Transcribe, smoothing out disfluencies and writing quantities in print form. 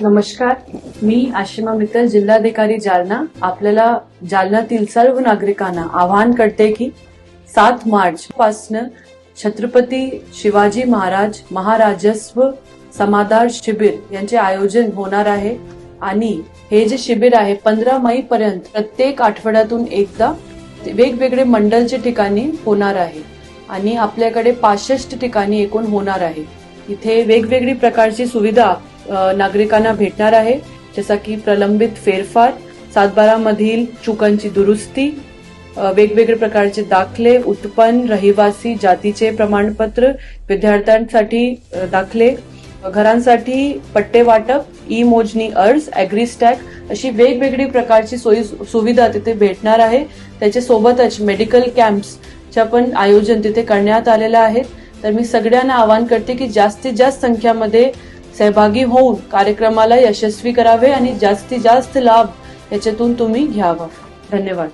नमस्कार, मी आशिमा मित्तल, जिल्हाधिकारी जालना. आपल्याला जालन्यातील सर्व नागरिकांना आवाहन करते की 7 मार्च पासून छत्रपती शिवाजी महाराज महाराजस्व समाधार शिबिर यांचे आयोजन होणार आहे आणि हे जे शिबिर आहे 15 मई पर्यंत प्रत्येक आठवड्यातून एकदा वेगवेगळे मंडलच्या ठिकाणी होणार आहे आणि आपल्याकडे 65 ठिकाणी एकूण होणार आहे. इथे वेगवेगळी प्रकारची सुविधा नागरिकांना भेटणार आहे, जसा की प्रलंबित फेरफार, 7/12 मधील चुकांची दुरुस्ती, वेगवेगळे प्रकारचे दाखले, उत्पन्न, रहिवासी जातीचे प्रमाणपत्र, विद्यार्थ्यांसाठी दाखले, घरांसाठी पट्टे वाटप, ई मोजणी अर्ज, ॲग्रीस्टॅक अशी वेगवेगळी प्रकारची सुविधा तिथे भेटणार आहे. त्याच्यासोबतच मेडिकल कॅम्प्सच्या पण आयोजन तिथे करण्यात आलेलं आहे. तर मी सगळ्यांना आवाहन करते की जास्तीत जास्त संख्यामध्ये सहभागी होऊन कार्यक्रमाला यशस्वी करावे आणि जास्तीत जास्त लाभ याच्यातून तुम्ही घ्यावा. धन्यवाद.